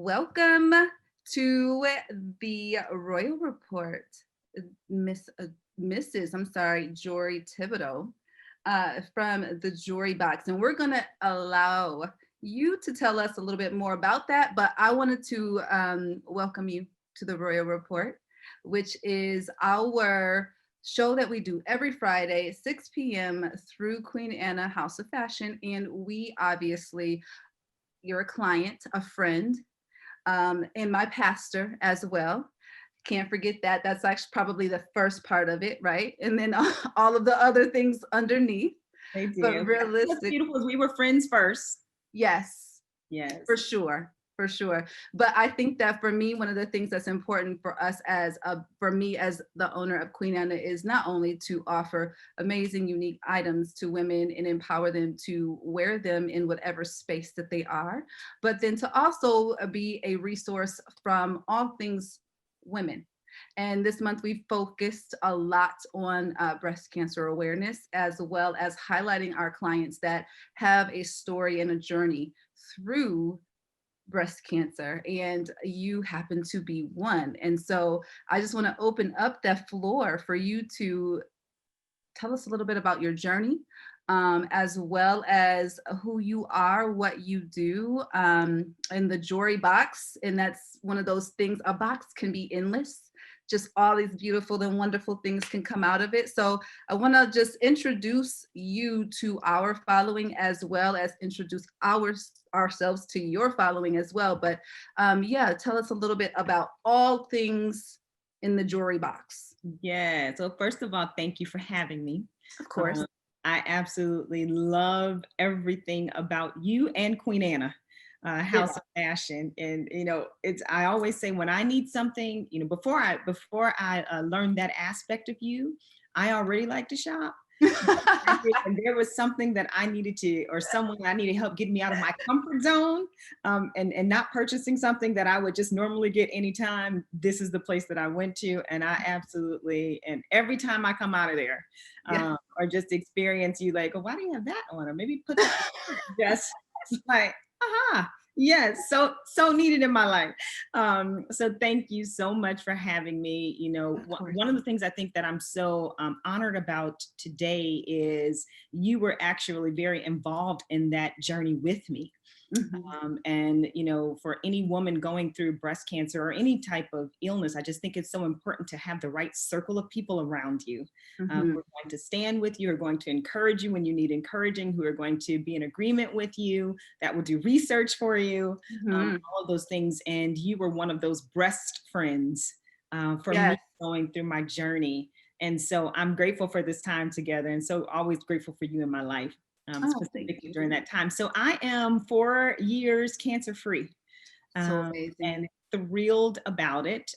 welcome to the Royal Report, Miss Mrs. I'm sorry, Jory Thibodeau from the Jory Box, and we're gonna allow you to tell us a little bit more about that. But I wanted to welcome you to the Royal Report, which is our show that we do every Friday, 6 p.m. through Queen Anna House of Fashion, and we obviously you're a client, a friend, and my pastor as well. Can't forget that. That's actually probably the first part of it, right? And then all of the other things underneath. They But did. What's realistic, beautiful is we were friends first. yes, for Yes. sure. For sure. But I think that for me, one of the things that's important for us for me as the owner of Queen Anna is not only to offer amazing, unique items to women and empower them to wear them in whatever space that they are, but then to also be a resource from all things women. And this month we focused a lot on breast cancer awareness, as well as highlighting our clients that have a story and a journey through breast cancer, and you happen to be one. And so I just want to open up that floor for you to tell us a little bit about your journey, as well as who you are, what you do, in the Jory box. And that's one of those things, a box can be endless. Just all these beautiful and wonderful things can come out of it. So I want to just introduce you to our following, as well as introduce ourselves to your following as well. But yeah, tell us a little bit about all things in the Jory box. Yeah. So first of all, thank you for having me. Of course. Um, I absolutely love everything about you and Queen Anna, Yeah. House of Fashion. And it's I always say when I need something, before I learned that aspect of you, I already like to shop. And there was something that I needed to, or someone I needed help getting me out of my comfort zone, and not purchasing something that I would just normally get anytime. This is the place that I went to, and I absolutely, and every time I come out of there, Yeah. or just experience you like, oh, why do you have that on? Or maybe put that just like, aha. Yes, so needed in my life. So thank you so much for having me. Of course. One of the things I think that I'm so honored about today is you were actually very involved in that journey with me. Mhm. And for any woman going through breast cancer or any type of illness, I just think it's so important to have the right circle of people around you, Mhm. who are going to stand with you, are going to encourage you when you need encouraging, who are going to be in agreement with you, that will do research for you, Mhm. all of those things. And you were one of those breast friends, for Yes. me going through my journey. And so I'm grateful for this time together, and so always grateful for you in my life, Oh, thank specifically you. during that time. So I am 4 years cancer free, So and amazing. thrilled about it.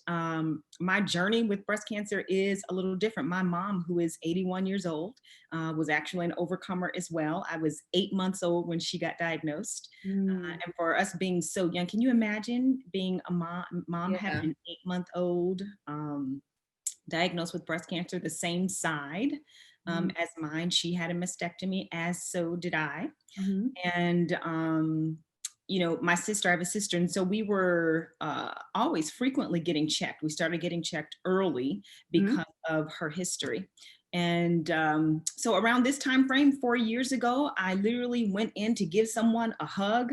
My journey with breast cancer is a little different. My mom, who is 81 years old, was actually an overcomer as well. I was 8 months old when she got diagnosed. Mm, And for us being so young, can you imagine being a mom having yeah. an 8-month old, diagnosed with breast cancer, the same side, Mhm. as mine? She had a mastectomy, as so did I. Mhm. And my sister, I have a sister, and so we were always frequently getting checked. We started getting checked early Mhm. because of her history. And so around this time frame, 4 years ago, I literally went in to give someone a hug,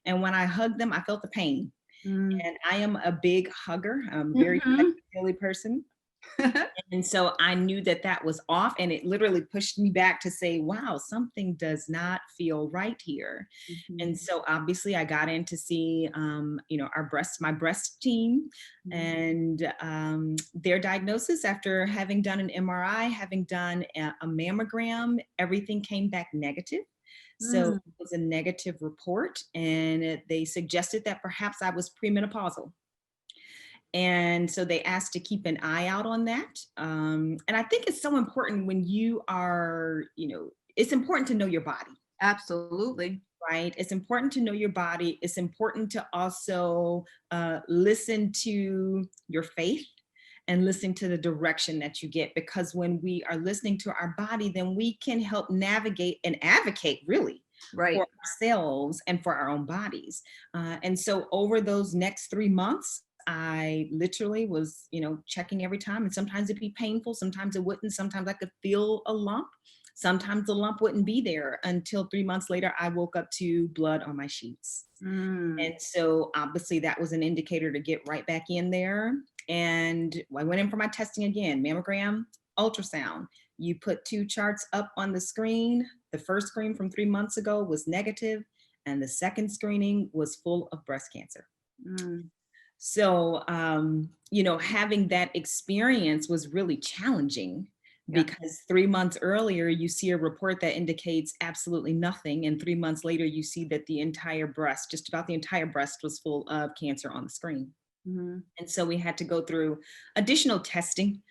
and when I hugged them, I felt the pain. Mm. And I am a big hugger. I'm a very Mhm. touchy person, and so I knew that that was off, and it literally pushed me back to say, wow, something does not feel right here. Mhm. And so obviously I got in to see, my breast team, Mhm. and their diagnosis after having done an MRI, having done a mammogram, everything came back negative. So Mm. it was a negative report, and they suggested that perhaps I was premenopausal. And so they asked to keep an eye out on that. And I think it's so important when you are, it's important to know your body, Absolutely. right? It's important to know your body. It's important to also listen to your faith and listen to the direction that you get. Because when we are listening to our body, then we can help navigate and advocate, really, Right. for ourselves and for our own bodies. And so over those next 3 months, I literally was, checking every time. And sometimes it'd be painful, sometimes it wouldn't. Sometimes I could feel a lump. Sometimes the lump wouldn't be there until 3 months later, I woke up to blood on my sheets. Mm. And so obviously that was an indicator to get right back in there. And I went in for my testing again, mammogram, ultrasound. You put two charts up on the screen. The first screen from 3 months ago was negative, and the second screening was full of breast cancer. Mm. So, having that experience was really challenging Yeah. because 3 months earlier, you see a report that indicates absolutely nothing. And 3 months later, you see that the entire breast, just about the entire breast, was full of cancer on the screen. Mhm. And so we had to go through additional testing,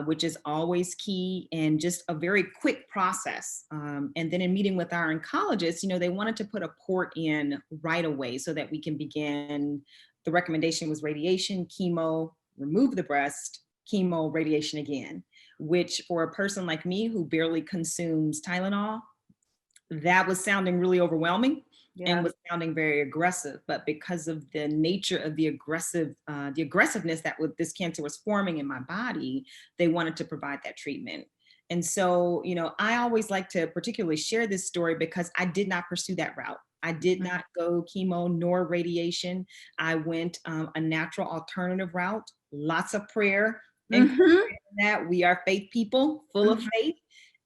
which is always key and just a very quick process. And then in meeting with our oncologist, they wanted to put a port in right away so that we can begin. The recommendation was radiation, chemo, remove the breast, chemo, radiation again, which for a person like me who barely consumes Tylenol, that was sounding really overwhelming and Yeah. was sounding very aggressive. But because of the nature of the aggressiveness that this cancer was forming in my body, they wanted to provide that treatment. And so, I always like to particularly share this story because I did not pursue that route. I did Mhm. not go chemo nor radiation. I went a natural alternative route, lots of prayer. And Mhm. that we are faith people, full of Mhm. faith.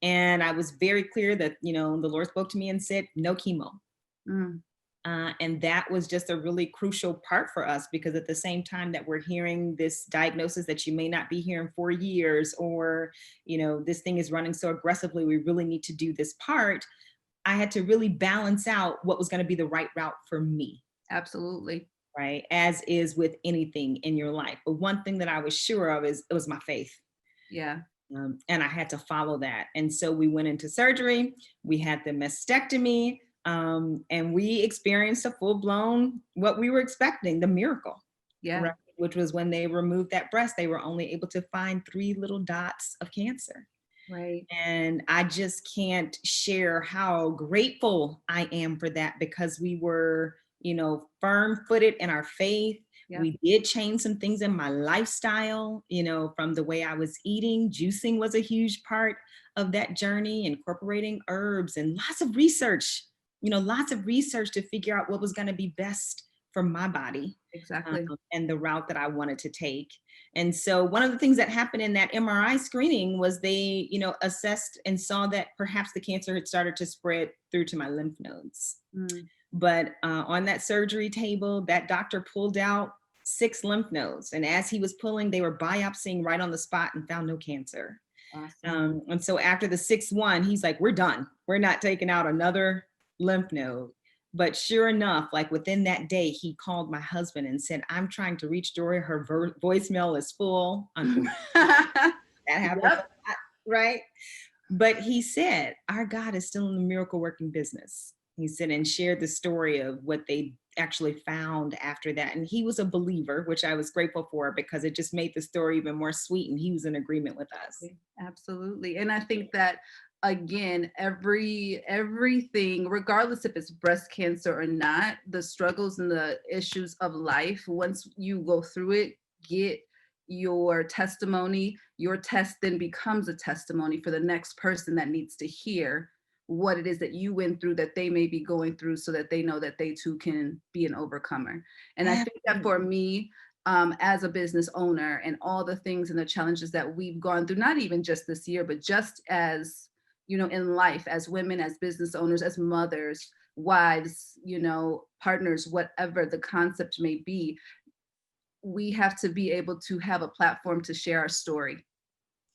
And I was very clear that, the Lord spoke to me and said, no chemo. Mm. And that was just a really crucial part for us because at the same time that we're hearing this diagnosis that you may not be hearing for years, or, this thing is running so aggressively, we really need to do this part. I had to really balance out what was going to be the right route for me. Absolutely. Right. As is with anything in your life. But one thing that I was sure of is it was my faith. Yeah. And I had to follow that. And so we went into surgery, we had the mastectomy, and we experienced a full blown, what we were expecting, the miracle, Yeah. right? Which was when they removed that breast, they were only able to find 3 little dots of cancer. Right. And I just can't share how grateful I am for that because we were, firm footed in our faith. Yeah. We did change some things in my lifestyle, from the way I was eating. Juicing was a huge part of that journey, incorporating herbs and lots of research to figure out what was going to be best for my body, Exactly. and the route that I wanted to take. And so one of the things that happened in that MRI screening was they, assessed and saw that perhaps the cancer had started to spread through to my lymph nodes. Mm. But on that surgery table, that doctor pulled out 6 lymph nodes. And as he was pulling, they were biopsying right on the spot and found no cancer. Awesome. And so after the 6th one, he's like, we're done. We're not taking out another lymph node. But sure enough, like within that day, he called my husband and said, I'm trying to reach Dory. Her voicemail is full. Unfortunately, that happens a Yep. lot, right? But he said, our God is still in the miracle working business. He said, and shared the story of what they actually found after that. And he was a believer, which I was grateful for because it just made the story even more sweet. And he was in agreement with us. Absolutely. And I think that again, everything, regardless if it's breast cancer or not, the struggles and the issues of life, once you go through it, get your testimony, your test then becomes a testimony for the next person that needs to hear what it is that you went through that they may be going through so that they know that they too can be an overcomer. And I think that for me, as a business owner and all the things and the challenges that we've gone through, not even just this year, but just as, in life, as women, as business owners, as mothers, wives, partners, whatever the concept may be, we have to be able to have a platform to share our story.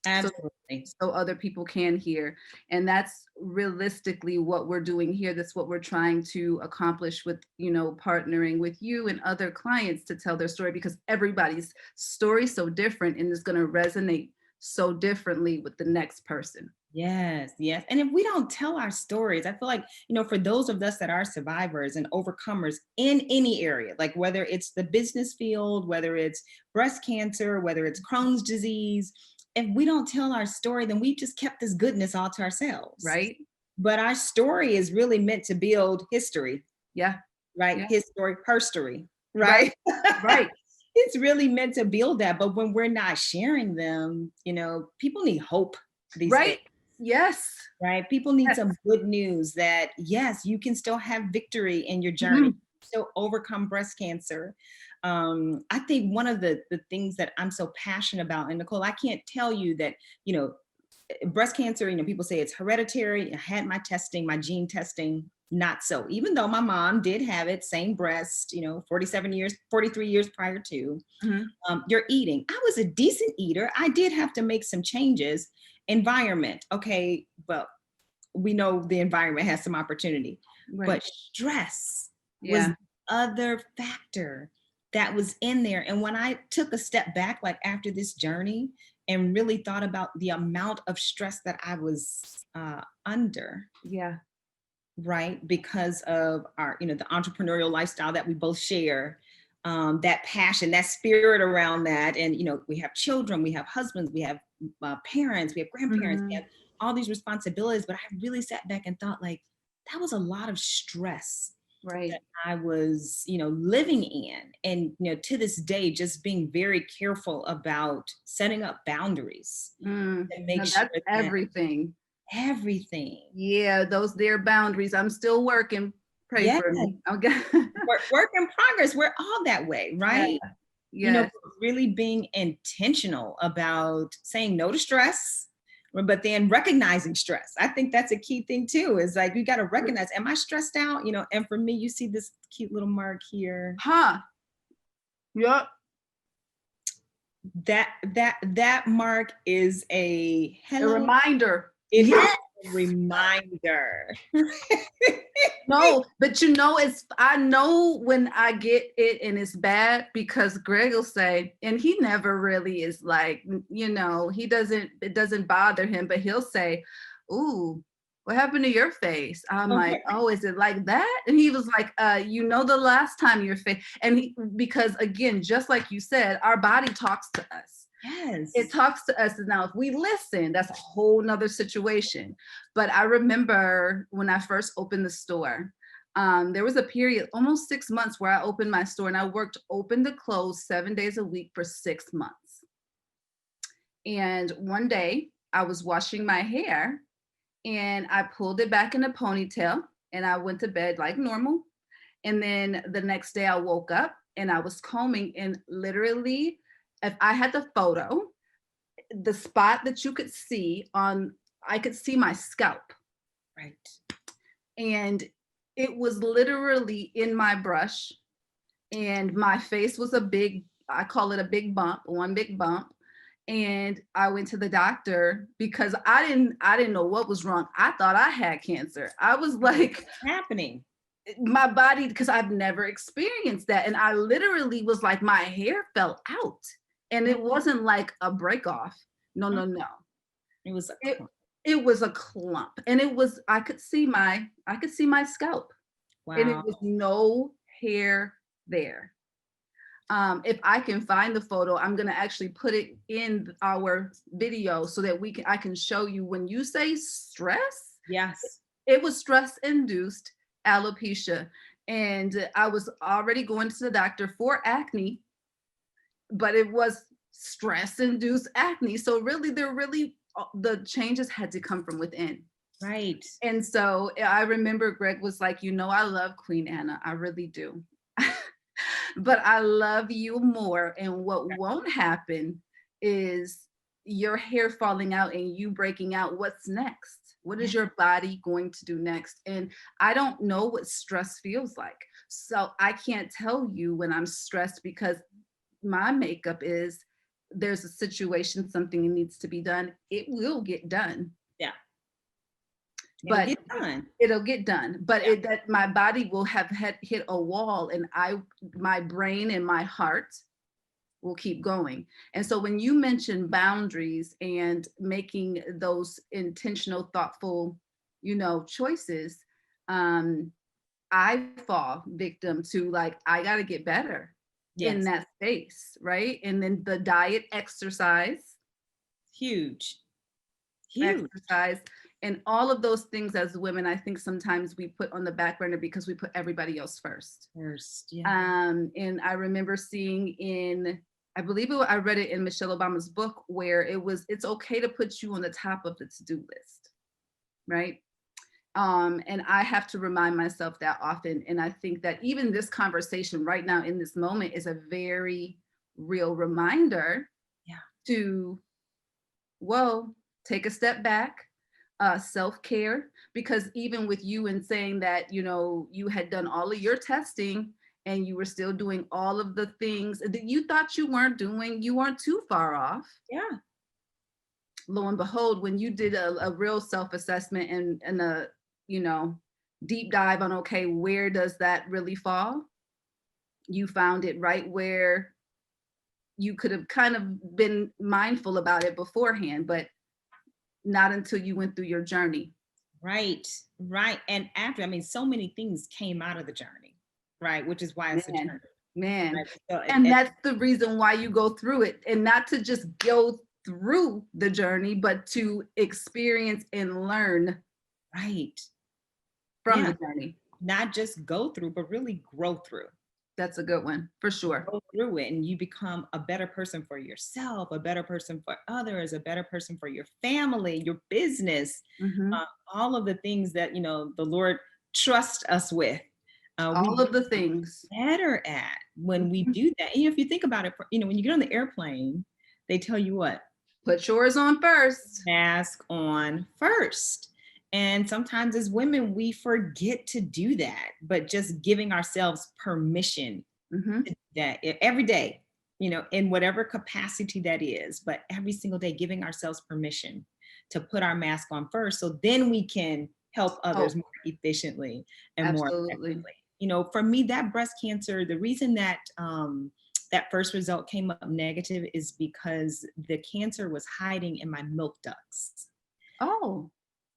So Absolutely. so other people can hear. And that's realistically what we're doing here. That's what we're trying to accomplish with, partnering with you and other clients to tell their story because everybody's story is so different and is going to resonate so differently with the next person. Yes, yes. And if we don't tell our stories, I feel like, for those of us that are survivors and overcomers in any area, like whether it's the business field, whether it's breast cancer, whether it's Crohn's disease, if we don't tell our story, then we've just kept this goodness all to ourselves. Right? but our story is really meant to build history, Yeah. right? Yeah. His story, her story, Right. right? Right. It's really meant to build that. But when we're not sharing them, people need hope these days, Right. Yes. right? People need Yes. some good news that, yes, you can still have victory in your journey, Mhm. still overcome breast cancer. I think one of the things that I'm so passionate about, and Nicole, I can't tell you that, breast cancer, people say it's hereditary. I had my testing, my gene testing, not so. Even though my mom did have it, same breast, 47 years, 43 years prior to, Mhm. you're eating. I was a decent eater. I did have to make some changes. Environment. Okay, well, we know the environment has some opportunity, Right. but stress was Yeah. the other factor that was in there. And when I took a step back, like after this journey, and really thought about the amount of stress that I was under, Yeah. right, because of our, the entrepreneurial lifestyle that we both share, that passion, that spirit around that. And, we have children, we have husbands, we have parents, we have grandparents, we Mhm. have all these responsibilities. But I really sat back and thought, like, that was a lot of stress that Right. I was, living in. And, to this day, just being very careful about setting up boundaries to make No, sure that's that everything. everything, Yeah, those their boundaries. I'm still working. Pray yeah, for me. Okay. work in progress. We're all that way, Yeah. right? Yes. Really being intentional about saying no to stress, but then recognizing stress. I think that's a key thing too, is like, you got to recognize, am I stressed out? And for me, you see this cute little mark here. Huh. Yep. That mark is a A hello. reminder. It is Yes. a reminder. No, but it's I know when I get it and it's bad because Greg will say, and he never really is like, it doesn't bother him, but he'll say, "Ooh, what happened to your face?" I'm like, Okay. "Oh, is it like that?" And he was like, the last time your face," because again, just like you said, our body talks to us. It Yes. talks to us. Now, if we listen, that's a whole nother situation. But I remember when I first opened the store, there was a period, almost 6 months, where I opened my store and I worked open to close 7 days a week for 6 months. And one day I was washing my hair and I pulled it back in a ponytail and I went to bed like normal. And then the next day I woke up and I was combing, and literally, if I had the photo, the spot that you could see I could see my scalp, Right. and it was literally in my brush, and my face was I call it a big bump, one big bump. And I went to the doctor because I didn't know what was wrong. I thought I had cancer. I was like, What's happening? my body, because I've never experienced that. And I literally was like, my hair fell out. And it wasn't like a break off. No, no, no. It was a It clump. it was a clump. And I could see my scalp. And it Wow. was no hair there. If I can find the photo, I'm gonna actually put it in our video so that I can show you. When you say stress, Yes. it was stress induced alopecia. And I was already going to the doctor for acne, but it was stress induced acne. So really, the changes had to come from within. Right. And so I remember Greg was like, I love Queen Anna. I really do. But I love you more. And what won't happen is your hair falling out and you breaking out. What's next? What Yeah. is your body going to do next? And I don't know what stress feels like. So I can't tell you when I'm stressed, because my makeup is, there's a situation, something needs to be done. It will get done, Yeah. It'll but get done. it'll get done. But Yeah. that my body will have hit a wall, and my brain and my heart will keep going. And so when you mention boundaries and making those intentional, thoughtful, choices, um, I fall victim to, like, I got to get better in Yes. that space, right? And then the diet, exercise, Huge. Huge. exercise, And all of those things as women, I think sometimes we put on the back burner because we put everybody else first. First, yeah. And I remember seeing in, I believe I read it in Michelle Obama's book, where it's okay to put you on the top of the to-do list, right? And I have to remind myself that often. And I think that even this conversation right now in this moment is a very real reminder Yeah. to, whoa, take a step back, self-care, because even with you and saying that, you had done all of your testing and you were still doing all of the things that you thought you weren't doing, you weren't too far off. Yeah. Lo and behold, when you did a real self-assessment and a, deep dive on, okay, where does that really fall? You found it right where you could have kind of been mindful about it beforehand, but not until you went through your journey. Right. Right. And after, I mean, so many things came out of the journey, right? Which is why it's a Man, journey. man. Right? So And that's the reason why you go through it, and not to just go through the journey, but to experience and learn right. from Yeah. the journey. Not just go through, but really grow through. That's a good one, for sure. Go through it, and you become a better person for yourself, a better person for others, a better person for your family, your business, Mhm. all of the things that the Lord trusts us with. We All of the things. better at when we Mhm. do that. And if you think about it, when you get on the airplane, they tell you what? Put yours on first. Mask on first. And sometimes as women, we forget to do that, but just giving ourselves permission Mhm. to do that every day, in whatever capacity that is, but every single day, giving ourselves permission to put our mask on first. So then we can help others Oh, more efficiently and more absolutely. effectively. For me, that breast cancer, the reason that that first result came up negative is because the cancer was hiding in my milk ducts. Oh.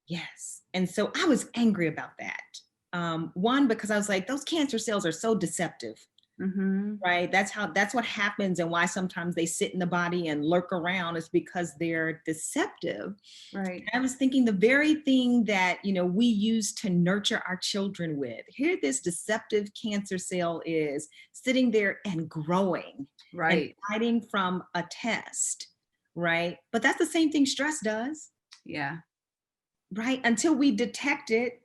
Yes. And so I was angry about that. One, because I was like, those cancer cells are so deceptive, Mhm. right? That's what happens, and why sometimes they sit in the body and lurk around is because they're deceptive. Right. I was thinking the very thing that, we use to nurture our children with. Here, this deceptive cancer cell is sitting there and growing and Right. hiding from a test, right? But that's the same thing stress does, Yeah. right? Until we detect it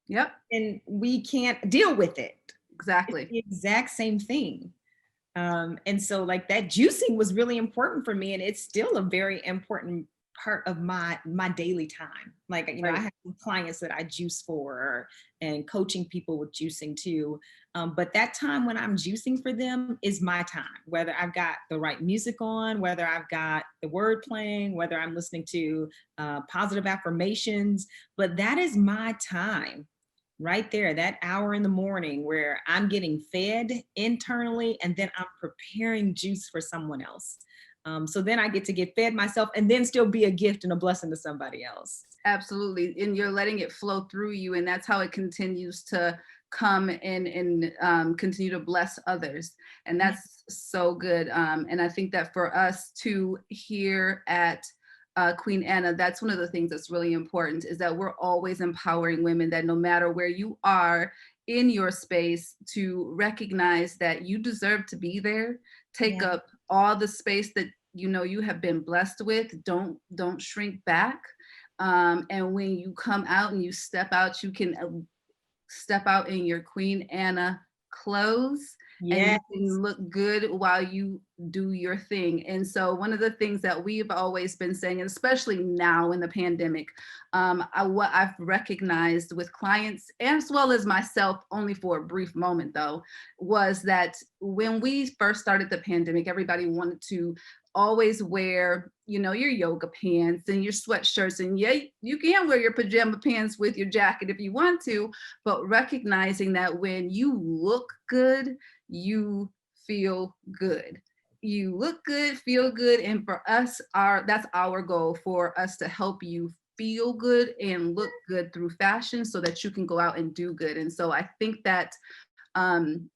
Yep. and we can't deal with it. It's Exactly. the exact same thing. And so like that juicing was really important for me, and it's still a very important part of my daily time. Like, I Right. have some clients that I juice for, and coaching people with juicing too. But that time when I'm juicing for them is my time, whether I've got the right music on, whether I've got the word playing, whether I'm listening to positive affirmations, but that is my time right there, that hour in the morning where I'm getting fed internally and then I'm preparing juice for someone else. So then I get to get fed myself and then still be a gift and a blessing to somebody else. Absolutely. And you're letting it flow through you, and that's how it continues to come in and continue to bless others. And Yeah. that's so good. And I think that for us to here at Queen Anna, that's one of the things that's really important, is that we're always empowering women, that no matter where you are in your space, to recognize that you deserve to be there. Take Yeah. up all the space that you have been blessed with. Don't shrink back. And when you come out and you step out, you can step out in your Queen Anna clothes, and Yeah. you can look good while you do your thing. And so one of the things that we've always been saying, and especially now in the pandemic, what I've recognized with clients as well as myself, only for a brief moment though, was that when we first started the pandemic, everybody wanted to always wear, your yoga pants and your sweatshirts. And yeah, you can wear your pajama pants with your jacket if you want to, but recognizing that when you look good, you feel good. You look good, feel good. And for us, that's our goal, for us to help you feel good and look good through fashion so that you can go out and do good. And so I think that um,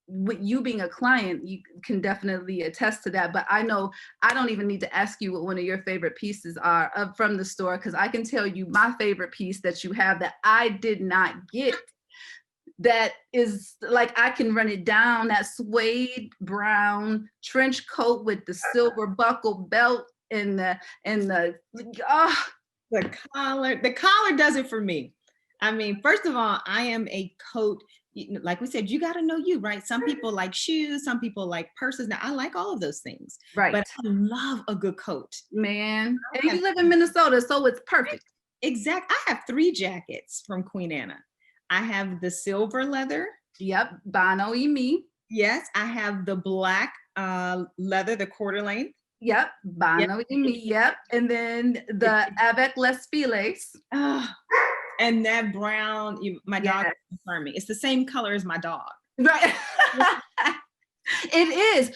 with you being a client, you can definitely attest to that. But I know I don't even need to ask you what one of your favorite pieces are from the store, because I can tell you my favorite piece that you have that I did not get, that is like, I can run it down, that suede brown trench coat with the silver buckle belt and the oh. The collar does it for me. I mean, first of all, I am a coat, like we said, you got to know you, right? Some people like shoes, some people like purses. Now, I like all of those things, Right, but I love a good coat. man, and I have, you live in Minnesota, so it's perfect. I have 3 jackets from Queen Anna. I have the silver leather. Yep, Bono y me. Yes, I have the black leather, the quarter length. Yep, Yep. Bono y me. Yep, and then the avec les filets. Oh, and that brown, my dog Yes, confirmed me. It's the same color as my dog. right. It is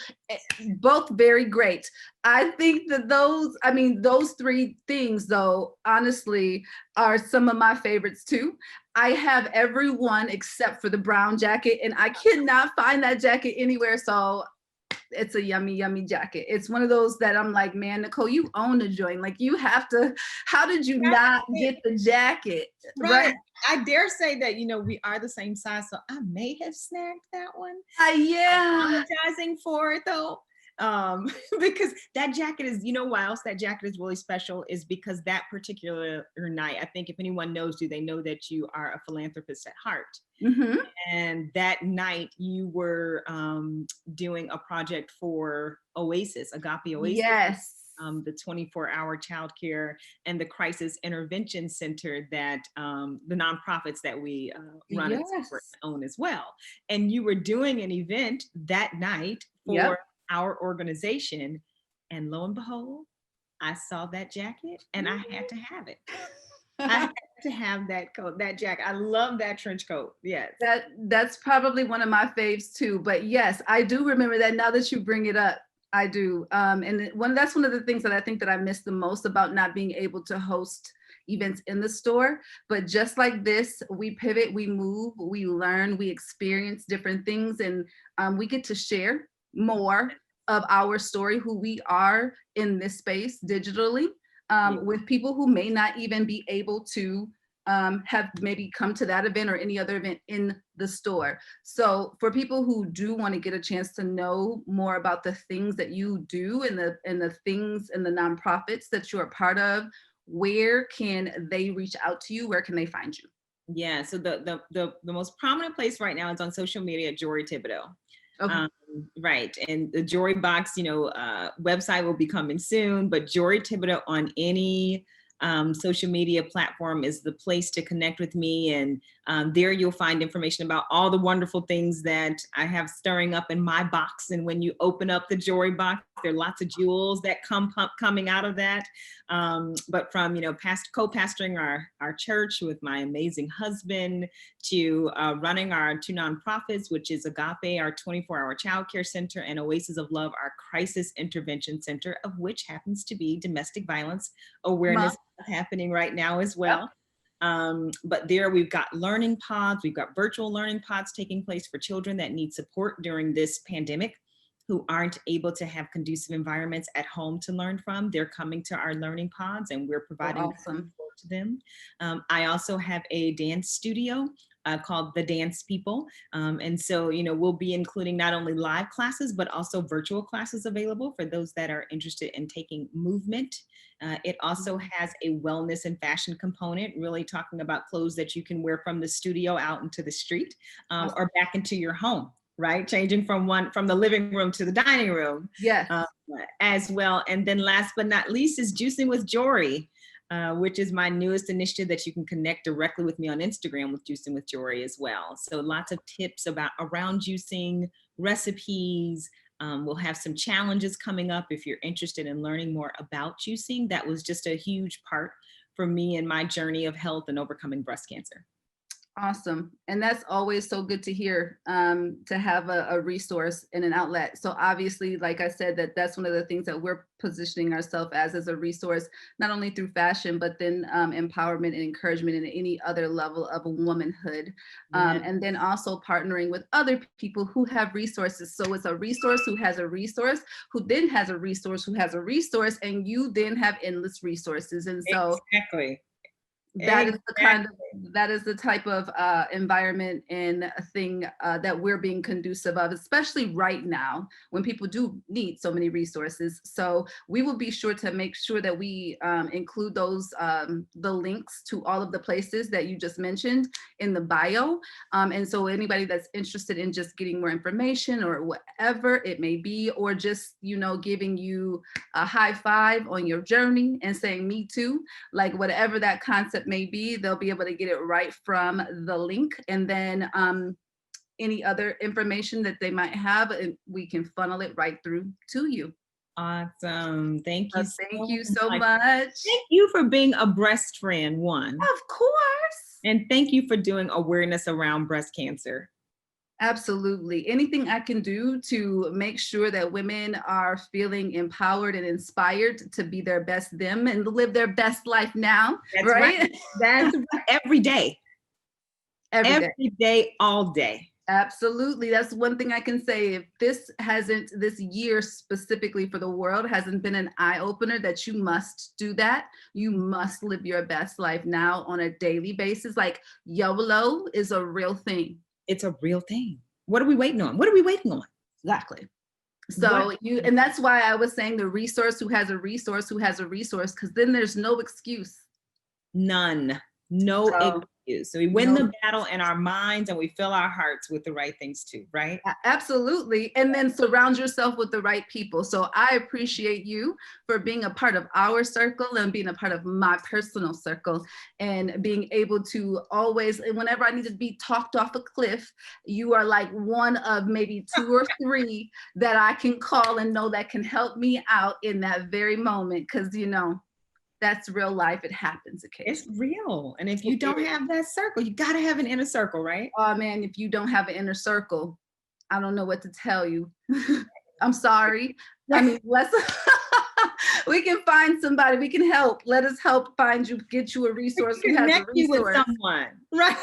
both very great. I think that those 3 things, though, honestly, are some of my favorites too. I have every one except for the brown jacket, and I cannot find that jacket anywhere. So it's a yummy, yummy jacket. It's one of those that I'm like, man, Nicole, you own the joint. Like, you have to, how did you not get the jacket? Right. I dare say that, we are the same size, so I may have snagged that one. Yeah. Apologizing for it though. Because that jacket is, why else that jacket is really special is because that particular night, I think if anyone knows you, they know that you are a philanthropist at heart. Mm-hmm. And that night you were doing a project for Oasis, Agape Oasis. Yes. The 24-hour childcare and the crisis intervention center that the nonprofits that we run and own as well. And you were doing an event that night for our organization. And lo and behold, I saw that jacket and I had to have it. I had to have that coat, that jacket. I love that trench coat. Yes. That's probably one of my faves too. But yes, I do remember that now that you bring it up. I do. And that's one of the things that I think that I miss the most about not being able to host events in the store. But just like this, we pivot, we move, we learn, we experience different things, and we get to share more of our story, who we are in this space digitally, with people who may not even be able to have maybe come to that event or any other event in the store. So for people who do want to get a chance to know more about the things that you do and the things and the nonprofits that you're a part of, where can they reach out to you? Where can they find you? Yeah, so the most prominent place right now is on social media at Jory Thibodeau. Okay. Right, and the Jory Box, website will be coming soon, but Jory Thibodeau on any social media platform is the place to connect with me. And there you'll find information about all the wonderful things that I have stirring up in my box. And when you open up the Jory box, there are lots of jewels that coming out of that. But from, co-pastoring our church with my amazing husband to running our 2 nonprofits, which is Agape, our 24-hour childcare center, and Oasis of Love, our crisis intervention center, of which happens to be domestic violence awareness happening right now as well. But there we've got learning pods, we've got virtual learning pods taking place for children that need support during this pandemic, who aren't able to have conducive environments at home to learn from. They're coming to our learning pods and we're providing support to them. I also have a dance studio called The Dance People. And so, we'll be including not only live classes, but also virtual classes available for those that are interested in taking movement. It also has a wellness and fashion component, really talking about clothes that you can wear from the studio out into the street or back into your home, right? Changing from the living room to the dining room. Yes. As well. And then last but not least is Juicing with Jory, which is my newest initiative that you can connect directly with me on Instagram with Juicing with Jory as well. So lots of tips around juicing, recipes. We'll have some challenges coming up if you're interested in learning more about juicing. That was just a huge part for me in my journey of health and overcoming breast cancer. Awesome. And that's always so good to hear, to have a resource and an outlet. So obviously, like I said, that's one of the things that we're positioning ourselves as a resource, not only through fashion, but then empowerment and encouragement in any other level of womanhood. Yeah. And then also partnering with other people who have resources. So it's a resource who has a resource, who then has a resource, who has a resource, and you then have endless resources. And so Exactly. that is the kind of, Exactly. that is the type of environment and a thing that we're being conducive of, especially right now when people do need so many resources. So we will be sure to make sure that we include those the links to all of the places that you just mentioned in the bio. And so anybody that's interested in just getting more information or whatever it may be, or just, you know, giving you a high five on your journey and saying me too, like whatever that concept may be, they'll be able to get it right from the link. And then any other information that they might have, we can funnel it right through to you. Awesome. Thank you Thank so you so much. much. Thank you for being a breast friend, one. Of course. And thank you for doing awareness around breast cancer. Absolutely. Anything I can do to make sure that women are feeling empowered and inspired to be their best them and live their best life now, That's right. right? That's right. Every day. Every day. Every day, all day. Absolutely. That's one thing I can say. If this year specifically for the world hasn't been an eye opener that you must do that, you must live your best life now on a daily basis. Like YOLO is a real thing. It's a real thing. What are we waiting on? What are we waiting on? Exactly. What? So and that's why I was saying the resource who has a resource who has a resource, because then there's no excuse. None. No So, excuse. So we win no. the battle in our minds and we fill our hearts with the right things too, right? Absolutely. And then surround yourself with the right people. So I appreciate you for being a part of our circle and being a part of my personal circle and being able to always, and whenever I need to be talked off a cliff, you are like one of maybe 2 or 3 that I can call and know that can help me out in that very moment. Because, you know, that's real life. It happens It's occasionally. real. And if you don't have that circle, you got to have an inner circle, right? Oh man, if you don't have an inner circle, I don't know what to tell you. I'm sorry. I mean, let's we can find somebody, we can help. Let us help find you, get you a resource who has a Connect you with resource. someone, right?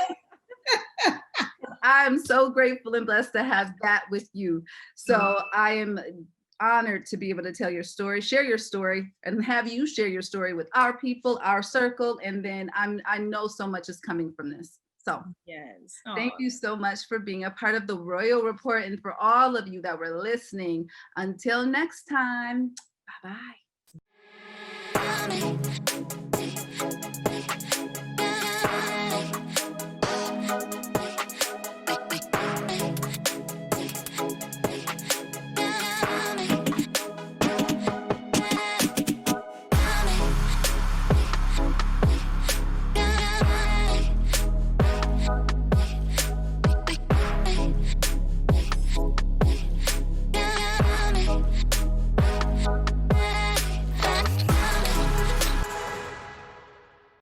I'm so grateful and blessed to have that with you. So I am honored to be able to tell your story, share your story, and have you share your story with our people, our circle. And then I know so much is coming from this. So Yes. thank Oh, you so much for being a part of the Royal Report and for all of you that were listening. Until next time, bye bye.